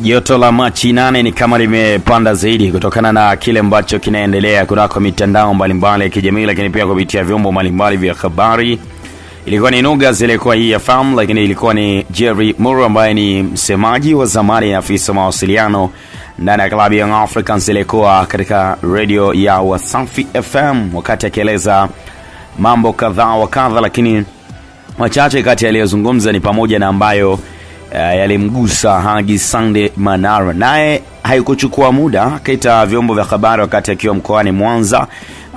Joto la Machi 8 ni kama limepanda zaidi kutokana na kile ambacho kinaendelea kunako mitandao mbalimbali ya kijamii, lakini pia kupitia vyombo mbalimbali vya habari. Ilikuwa ni Nuga zilikuwa hii ya FAM, lakini ilikuwa ni Jerry Muro ambaye ni msemaji wa zamani na afisa mawasiliano ndani ya klabu ya Young Africans, ilikuwa katika radio ya Wasafi FM wakati akieleza mambo kadhaa wa kadha, lakini machache kati aliyozungumza ni pamoja na ambayo yalimgusa Haji Sunday Manara. Naye haikuchukua muda akaita vyombo vya habari wakati akiwa mkoani Mwanza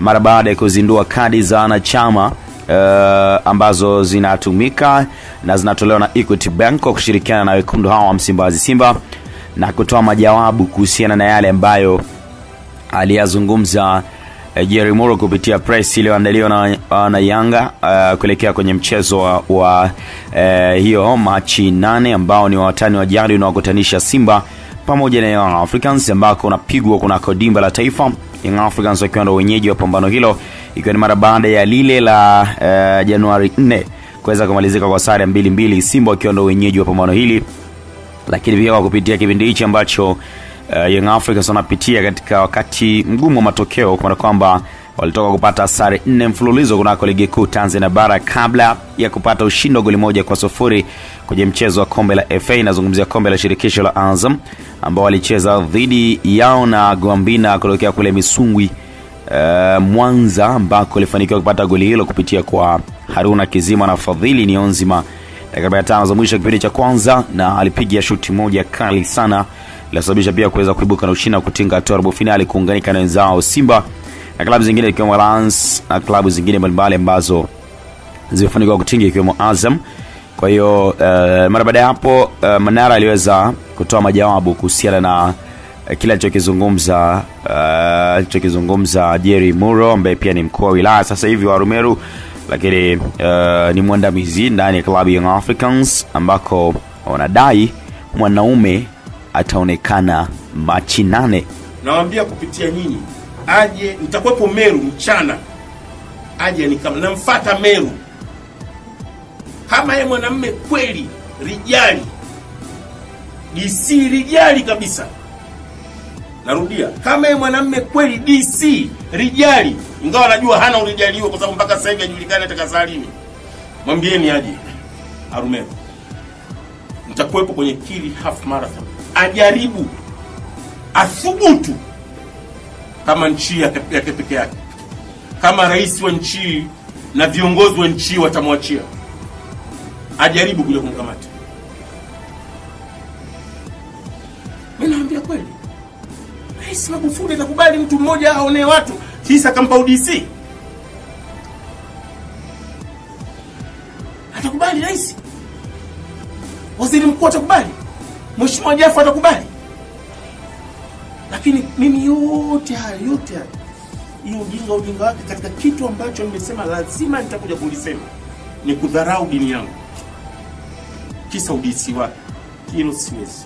mara baada ya kuzindua kadi za wanachama ambazo zinatumika na zinatolewa na Equity Bank kwa kushirikiana na wekundu hawa wa Msimbazi Simba, na kutoa majawabu kuhusiana na yale ambayo aliyazungumza Jerry Muro kupitia press iliyoandaliwa na Yanga kuelekea kwenye mchezo wa hiyo Machi 8 ambao ni watani wa jadi unaokutanisha Simba pamoja na Young Africans, ambako unapigwa kunako dimba la Taifa. Young Africans wakiwa ndio wenyeji wa pambano hilo, ikiwa ni mara baada ya lile la Januari 4 kuweza kumalizika kwa sare 2-2, Simba wakiwa ndio wenyeji wa pambano hili. Lakini pia kupitia kipindi hichi ambacho Young Africans wanapitia katika wakati mgumu wa matokeo, kwa kwamba walitoka kupata sare 4 mfululizo kunako ligi kuu Tanzania bara kabla ya kupata ushindi wa goli 1-0 kwenye mchezo wa kombe la FA. Nazungumzia kombe la shirikisho la Azam ambao walicheza dhidi yao na Gwambina kutokea kule Misungwi Mwanza, ambako walifanikiwa kupata goli hilo kupitia kwa Haruna Kizima na Fadhili Nionzima dakika 5 za mwisho kipindi cha kwanza, na alipiga shuti moja kali sana ilisababisha pia kuweza kuibuka na ushindi kutinga hatua robo finali kuunganika na wenzao Simba na klabu zingine ikiwemo Lance na klabu zingine mbalimbali ambazo zimefanikiwa kutinga ikiwemo Azam. Kwa hiyo mara baada ya hapo Manara aliweza kutoa majawabu kuhusiana na kile alichokizungumza Jerry Muro ambaye pia ni mkuu wa wilaya sasa hivi wa Rumeru, lakini ni mwandamizi ndani ya klabu ya Young Africans, ambako wanadai mwanaume ataonekana Machi 8. Nawaambia kupitia nyinyi, aje nitakuwepo Meru mchana, aje ni kama namfuata Meru kama yeye mwanamume kweli, rijali DC, rijali kabisa. Narudia, kama yeye mwanamume kweli DC, rijali, ingawa najua hana urijali huo kwa sababu mpaka sasa hivi hajulikani atakasalini. Mwambieni aje Arumeru, nitakuwepo kwenye Kili half marathon, ajaribu, athubutu kama nchi yake peke yake, kama rais wa nchi na viongozi wa nchi watamwachia, ajaribu kuja kumkamata. Mimi naambia kweli, Rais Magufuli atakubali mtu mmoja aone watu kisa kampa UDC? Atakubali rais? Waziri mkuu atakubali? Mheshimiwa Jaffa atakubali? Lakini mimi yote haya hiyo ujinga wake katika kitu ambacho nimesema lazima nitakuja kulisema, ni kudharau dini yangu kisa UDC wake. Hilo siwezi.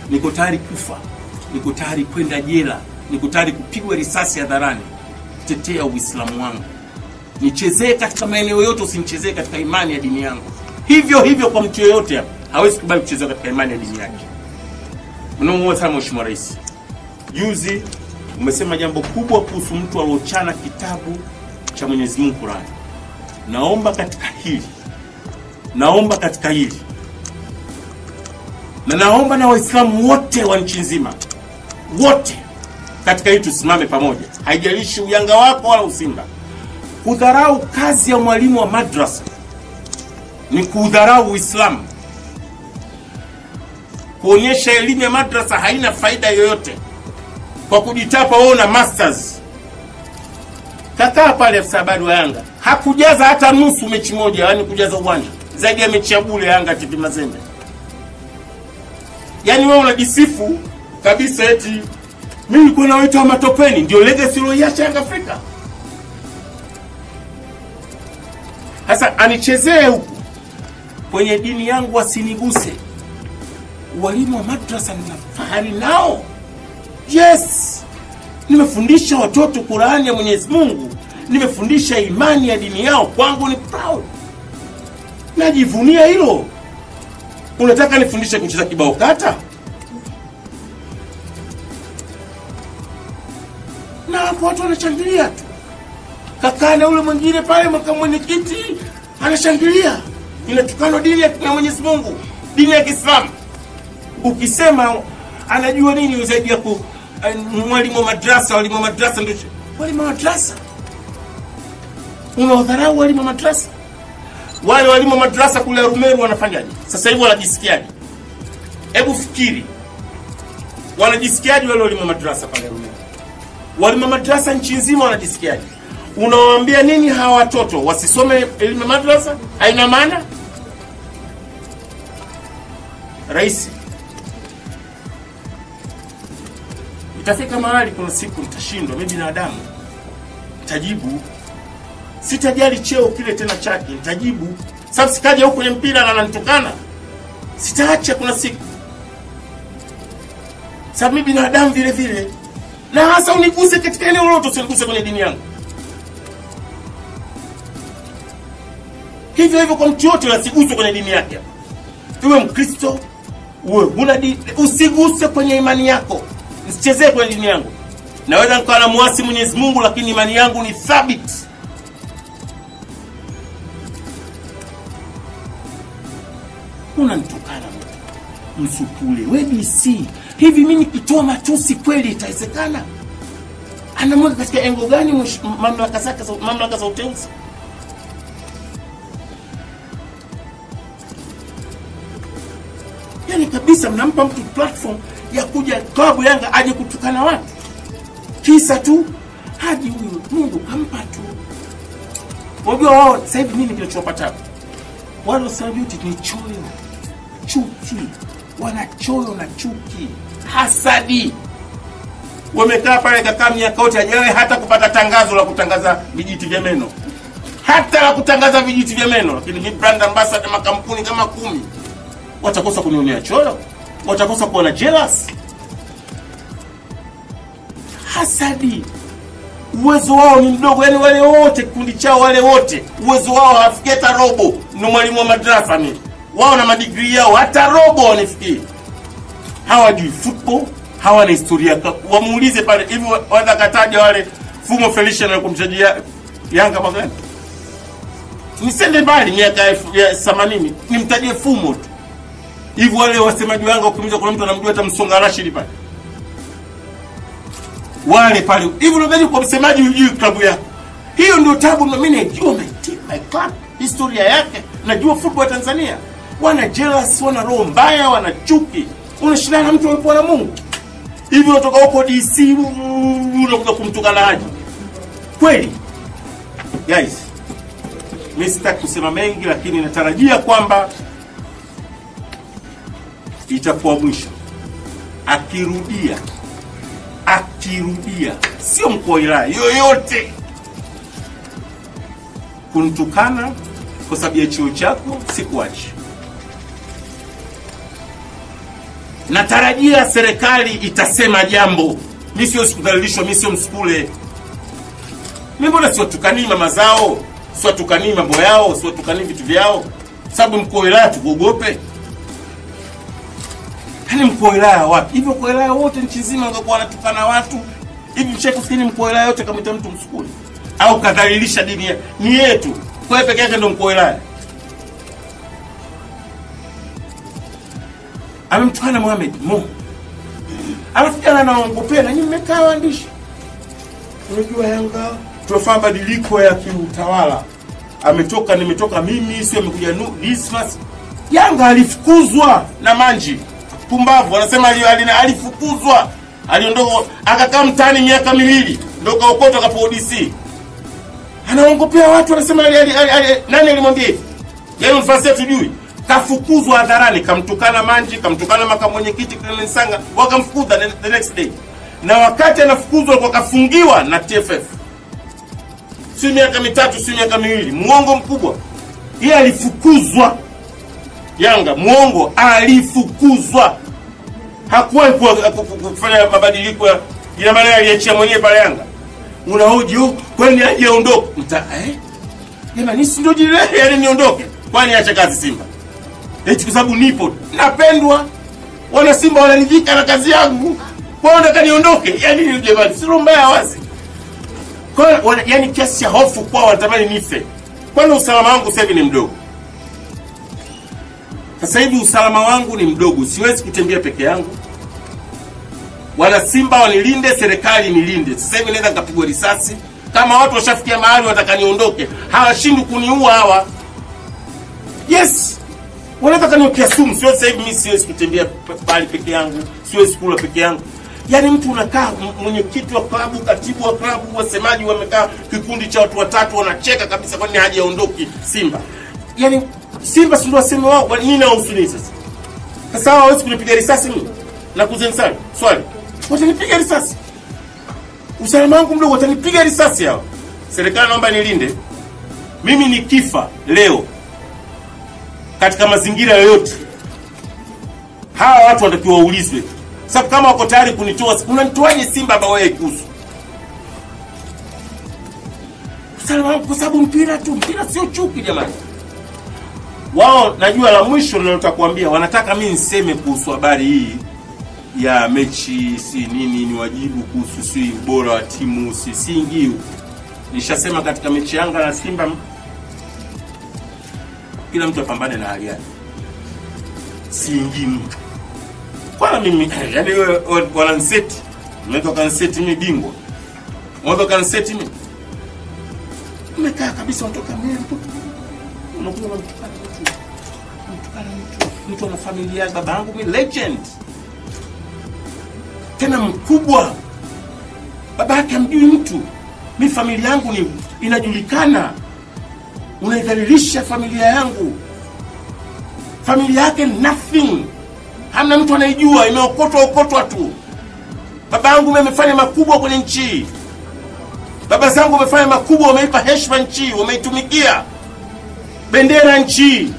Niko tayari kufa, niko tayari kwenda jela, niko tayari kupigwa risasi hadharani kutetea Uislamu wangu. Nichezee katika maeneo yote, usinichezee katika imani ya dini yangu. Hivyo kwa mtu yeyote hapa hawezi kubali kuchezea katika imani ya dini yake. Mnamuona sana Mheshimiwa Rais, juzi umesema jambo kubwa kuhusu mtu aliochana kitabu cha Mwenyezi Mungu Qur'an. Naomba katika hili na naomba na Waislamu wote wa nchi nzima, wote katika hili tusimame pamoja, haijalishi uyanga wako wala usimba. Kudharau kazi ya mwalimu wa madrasa ni kudharau Uislamu. Kuonyesha elimu ya madrasa haina faida yoyote kwa kujitapa wewe na masters. Kakaa pale afisa habari wa Yanga hakujaza hata nusu mechi moja, yani kujaza uwanja zaidi ya mechi ya bure Yanga TP Mazembe. Yani wewe unajisifu kabisa eti mimi niko na watu wa matopeni, ndio legacy iliyoacha Yanga Afrika. Sasa anichezee huku kwenye dini yangu, asiniguse. Walimu wa madrasa nina fahari nao. Yes, nimefundisha watoto Qur'ani ya Mwenyezi Mungu, nimefundisha imani ya dini yao, kwangu ni proud, najivunia hilo. Unataka nifundishe kucheza kibao kata? wako watu wanashangilia tu. Kakana ule mwingine pale makamu mwenyekiti anashangilia. Inatukana dini ya Mwenyezi Mungu, dini ya Kiislamu. Ukisema anajua nini zaidi ya mwalimu wa madrasa ndio walimu wa madrasa. Unaodharau walimu wa madrasa. Wale walimu wa madrasa kule Rumeru wanafanyaje? Sasa hivi wanajisikiaje? Hebu fikiri. Wanajisikiaje wale walimu wa madrasa pale Rumeru? Walimu wa madrasa nchi nzima wanajisikiaje? Unawaambia nini hawa watoto wasisome elimu ya madrasa? Haina maana? Rais, itafika mahali kuna siku nitashindwa, mimi binadamu. Nitajibu. Sitajali cheo kile tena chake, nitajibu. Sababu sikaja huko kwenye mpira na ananitukana. Sitaacha kuna siku. Sababu mimi binadamu vile vile. Na hasa uniguse katika eneo lolote, usiniguse kwenye dini yangu. Hivyo hivyo kwa mtu yote asiguse kwenye dini yake. Uwe Mkristo, uwe huna dini, usiguse kwenye imani yako. Usichezee kwenye dini yangu. Naweza nikawa na muasi Mwenyezi Mungu lakini imani yangu ni thabiti. Unanitukana msukule, wewe DC. Hivi mimi nikitoa matusi kweli itawezekana? Anamweka katika engo gani mamlaka za uteuzi? Yani kabisa mnampa mtu platform ya kuja klabu Yanga aje kutukana watu. Kisa tu haji huyu Mungu kampa tu. Wajua wao sasa hivi nini kinachowapata? Wale wasabiti ni choyo, chuki, wanachoyo na chuki, hasadi. Wamekaa pale kaka miaka yote hajawahi hata kupata tangazo la kutangaza vijiti vya meno. Hata la kutangaza vijiti vya meno, lakini ni brand ambassador makampuni kama 10. Watakosa kunionea choyo, watakosa kuona jealous. Hasadi. Uwezo wao ni mdogo, yani wale wote kundi chao wale wote uwezo wao hafiketa robo ni mwalimu wa madrasa mimi. Wao na madigrii yao hata robo wanifikii. Hawajui football, hawana historia. Wamuulize pale hivi wanda kataja wale Fumo Felician na kumtajia Yanga magani. Nisende mbali miaka ya 80 nimtajie Fumo tu. Hivi wale wasemaji wangu ukimiza kuna mtu anamjua hata Msonga Rashid pale. Wale pale hivi unadhani kwa msemaji hujui klabu yako. Hiyo ndio tabu. Mimi najua my club, historia yake, najua football Tanzania. Wana jealous, wana roho mbaya, wana chuki. Unashindana na mtu alipo na Mungu. Hivi unatoka huko DC unakuja kumtukana haji. Kweli? Guys, mimi sitaki kusema mengi lakini natarajia kwamba itakuwa mwisho. Akirudia sio mkuu wa wilaya yoyote kuntukana kwa sababu ya cheo chako, sikuachi. Natarajia serikali itasema jambo. Mimi sio sikudhalilishwa, mimi sio msukule. Mimi mbona siwatukani mama zao, siwatukani mambo yao, siwatukani vitu vyao? Sababu mkuu wa wilaya tukuogope? Hani mkuu wa wilaya wapi? Hivyo mkuu wa wilaya wote nchi nzima wangekuwa wanatukana watu. Hivi mshakufikiri mkuu wa wilaya yote kama mtu msukule au kadhalilisha dini ni yetu? Kwa peke yake ndio mkuu wa wilaya. Amemtukana Mohamed Mo. Alafu jana naongopea na nyinyi mmekaa waandishi. Unajua Yanga tunafanya badiliko ya kiutawala. Nimetoka mimi, sio amekuja Dismas. Yanga alifukuzwa na Manji. Pumbavu wanasema alifukuzwa. Aliondoka akakaa mtani miaka 2, ndio kaokota kapo DC. Anaongopea watu wanasema nani alimwambia? Yeye mfasi tujui. Kafukuzwa hadharani, kamtukana Manji, kamtukana makamu mwenyekiti Clement Sanga, wakamfukuza the next day. Na wakati anafukuzwa alikuwa kafungiwa na TFF. Si miaka 3, si miaka 2, muongo mkubwa. Yeye alifukuzwa. Yanga muongo, alifukuzwa. Hakuwahi kufanya mabadiliko ya ina maana aliachia mwenyewe pale Yanga. Unahoji kwani aondoke? Jamani si ndio jile yani niondoke? Kwani acha kazi Simba? Eti kwa sababu nipo napendwa. Wana Simba wanaridhika na kazi yangu. Kwa nini nataka niondoke? Yani jamani si mbaya wazi. Kwa yani kiasi cha hofu kwa wanatamani nife. Kwani usalama wangu sasa hivi ni mdogo. Sasa hivi usalama wangu ni mdogo, siwezi kutembea peke yangu. Wana Simba wanilinde, serikali nilinde. Sasa hivi naweza nikapigwa risasi. Kama watu washafikia mahali wataka niondoke, hawashindi kuniua hawa. Yes. Wanataka niweke sumu, siwezi sasa hivi mimi siwezi kutembea pale peke yangu, siwezi kula peke yangu. Yaani mtu unakaa mwenyekiti wa klabu, katibu wa klabu, wasemaji wamekaa kikundi cha watu watatu wanacheka kabisa kwa nini hajaondoki Simba. Yaani Simba si ndio waseme wao, kwa nini hawahusuni sasa? Sasa hawezi kunipiga risasi mimi. Na kuzensana. Swali. Watanipiga risasi. Usalama wangu mdogo watanipiga risasi hao. Serikali naomba nilinde. Mimi nikifa leo katika mazingira yoyote, hawa watu wanatakiwa waulizwe. Sababu kama wako tayari kunitoa, unanitoaje Simba bawe ikusu? Usalama kwa sababu mpira tu, mpira sio chuki jamani. Wao najua la mwisho ninalotakwambia, wanataka mimi niseme kuhusu habari hii ya mechi si nini, ni wajibu kuhusu si ubora wa timu si ingiu. Nishasema katika mechi Yanga na Simba kila mtu apambane na hali yake. Si ingiu. Kwa mimi yani wananseti, mmeto kanseti mimi bingwa. Mmoja kanseti mimi. Umekaa kabisa unatoka mimi. Unakuwa unamtukana mtu ana familia, babangu mimi legend. Tena mkubwa. Babake hamjui mtu. Mimi familia yangu ni inajulikana. Unaidhalilisha familia yangu. Familia yake nothing. Hamna mtu anayejua, imeokotwa tu. Baba yangu amefanya makubwa kwenye nchi. Baba zangu wamefanya makubwa, wameipa heshima nchi, wameitumikia bendera nchi.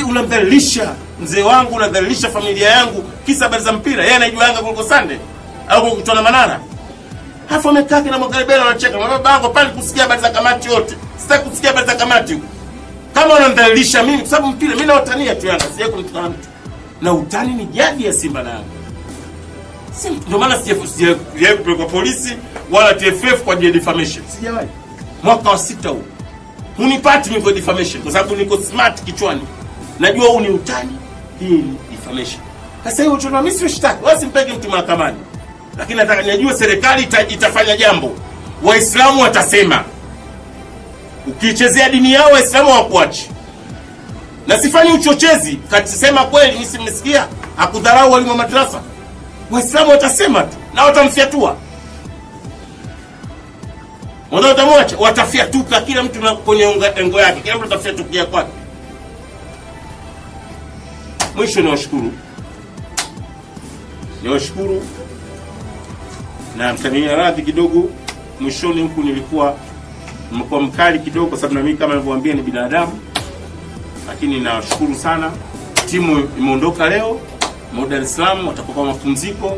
Unadhalilisha mzee wangu, unadhalilisha familia yangu kisa habari za mpira. Yeye anajua Yanga kuliko Sunday au kukutana Manara. Hapo amekaa kina Mwakalibela anacheka. Baba yangu pale kusikia habari za kamati yote. Sitaki kusikia habari za kamati. Kama unadhalilisha mimi kwa sababu mpira mimi nautania tu Yanga, sije kumtukana mtu. Na utani ni jadi ya Simba na Yanga. Ndio maana sijawahi kwa polisi wala TFF kwa defamation. Sijawahi. Mwaka wa 6 huu. Hunipati mimi kwa defamation kwa sababu niko smart kichwani. Najua huu ni utani, hii ni defamation. Sasa hiyo tuna mimi sitaki, wala simpeke mtu mahakamani. Lakini nataka nijue serikali itafanya jambo. Waislamu watasema. Ukichezea dini yao Waislamu hawakuachi. Na sifanyi uchochezi, katisema kweli mimi simesikia akudharau walimu wa madrasa. Waislamu watasema tu na watamfiatua. Wao watamwacha, watafiatuka kila mtu na kwenye engo yake, kila mtu atafiatukia kwake. Mwisho niwashukuru. Na mtania radhi kidogo, mwishoni huku nimekuwa mkali kidogo kwa sababu na mimi kama nilivyowaambia ni binadamu. Lakini nashukuru sana. Timu imeondoka leo Dar es Salaam, watakuwa mapumziko.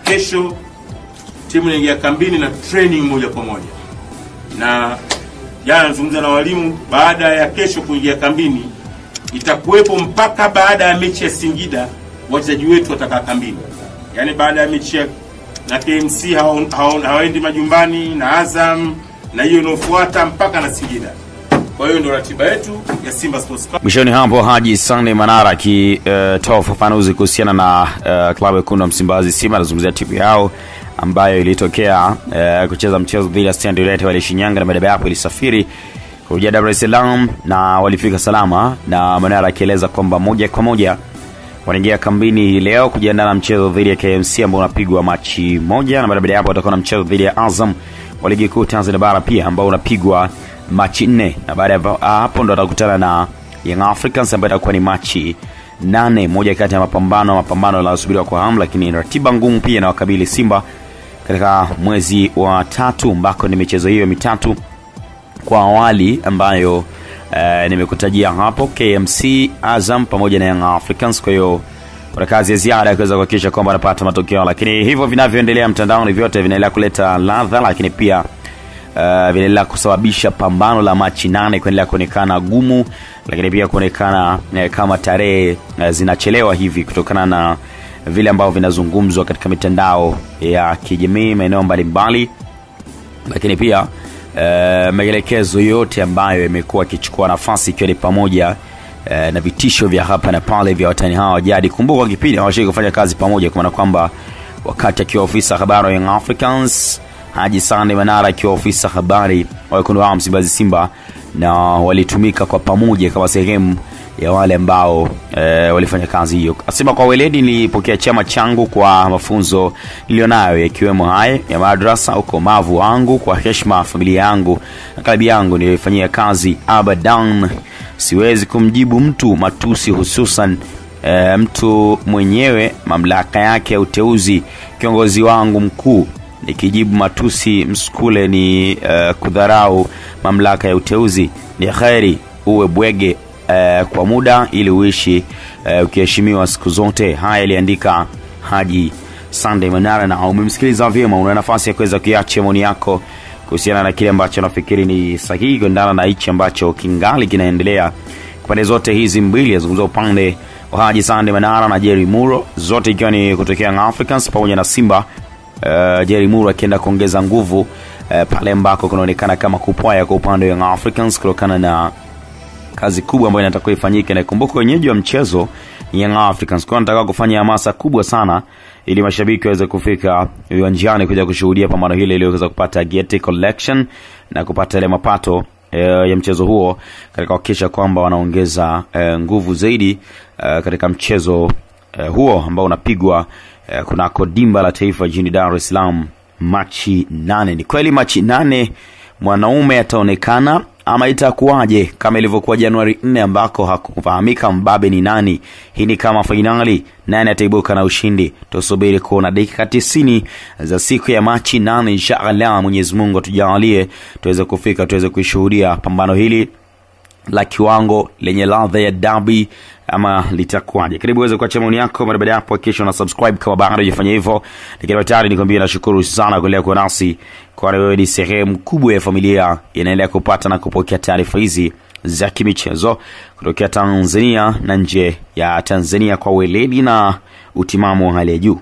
Kesho timu inaingia kambini na training moja kwa moja. Na jana nazungumza na walimu, baada ya kesho kuingia kambini itakuwepo mpaka baada ya mechi ya Singida wachezaji wetu watakaa kambini. Yaani baada ya mechi na KMC hawaendi majumbani, na Azam na hiyo inofuata mpaka na Singida. Kwa hiyo ndio ratiba yetu ya Simba Sports Club. Mwishoni hapo Haji Sunday Manara akitoa ufafanuzi kuhusiana na klabu ya Wekundu wa Msimbazi Simba, anazungumzia timu yao ambayo ilitokea kucheza mchezo dhidi ya Stand United wale Shinyanga, na baada ya hapo ilisafiri kuja Dar es Salaam na walifika salama, na Manara akieleza kwamba moja kwa moja wanaingia kambini leo kujiandaa na mchezo dhidi ya KMC ambao unapigwa Machi 1, na baada ya hapo watakuwa na mchezo dhidi ya Azam wa ligi kuu Tanzania bara pia ambao unapigwa Machi 4, na baada ya hapo ndo watakutana na Young Africans ambayo itakuwa ni Machi 8, moja kati ya mapambano yanayosubiriwa kwa hamu. Lakini ratiba ngumu pia na wakabili Simba katika mwezi wa 3 ambako ni michezo hiyo mitatu kwa awali ambayo nimekutajia hapo, KMC, Azam pamoja na Young Africans. Kwa hiyo kuna kazi ya ziada kuweza kuhakikisha kwamba wanapata matokeo, lakini hivyo vinavyoendelea mtandaoni vyote vinaendelea kuleta ladha, lakini pia vinaendelea kusababisha pambano la Machi 8 kuendelea kuonekana gumu, lakini pia kuonekana kama tarehe zinachelewa hivi kutokana na vile ambavyo vinazungumzwa katika mitandao ya kijamii maeneo mbalimbali, lakini pia maelekezo yote ambayo yamekuwa kichukua nafasi ikiwa ni pamoja na vitisho vya hapa na pale vya watani hawa jadi. Kumbuka kipindi hawashiki kufanya kazi pamoja, kwa maana kwamba wakati akiwa ofisa habari wa Young Africans, Haji Sande Manara akiwa ofisa habari wa Wekundu wa Msimbazi Simba, na walitumika kwa pamoja kama sehemu ya wale ambao walifanya kazi hiyo. Asema kwa weledi nilipokea chama changu kwa mafunzo nilionayo, yakiwemo haya ya madrasa, ukomavu wangu, kwa heshima familia yangu na klabu yangu nilifanyia kazi abadan. Siwezi kumjibu mtu matusi, hususan mtu mwenyewe mamlaka yake ya uteuzi, kiongozi wangu mkuu. Nikijibu matusi mskule ni kudharau mamlaka ya uteuzi. Ni khairi uwe bwege kwa muda ili uishi ukiheshimiwa siku zote. Haya aliandika Haji Sande Manara, na umemsikiliza vyema. Una nafasi ya kuweza kuacha maoni yako kuhusiana na kile ambacho nafikiri ni sahihi kuendana na hichi ambacho kingali kinaendelea pande zote hizi mbili. Yazungumza upande wa Haji Sande Manara na Jerry Muro, zote ikiwa ni kutokea Young Africans pamoja na Simba. Jerry Muro akienda kuongeza nguvu pale ambako kunaonekana kama kupwaya kwa upande wa Young Africans kutokana na kazi kubwa ambayo inatakiwa ifanyike. Na kumbuka wenyeji wa mchezo Young Africans kwa nataka kufanya hamasa kubwa sana ili mashabiki waweze kufika viwanjani kuja kushuhudia pambano hili ili waweze kupata Get Collection na kupata ile mapato ya mchezo huo, katika kuhakikisha kwamba wanaongeza nguvu zaidi katika mchezo huo ambao unapigwa kunako dimba la taifa jijini Dar es Salaam Machi 8. Ni kweli Machi 8 mwanaume ataonekana ama itakuwaje kama ilivyokuwa Januari 4 ambako hakufahamika mbabe ni nani? Hii ni kama finali, nani ataibuka na ushindi? Tusubiri kuona dakika 90 za siku ya Machi 8. Inshallah Mwenyezi Mungu atujalie tuweze kufika, tuweze kushuhudia pambano hili la kiwango lenye ladha ya derby, ama litakuwaje? Karibu uweze kuacha maoni yako mara baada hapo, kisha na subscribe kama bado hujafanya hivyo. Nikiwa tayari nikwambia nashukuru sana kwa kuwa nasi, kwa wewe ni sehemu kubwa ya familia inaendelea kupata na kupokea taarifa hizi za kimichezo kutoka Tanzania na nje ya Tanzania kwa weledi na utimamu wa hali ya juu.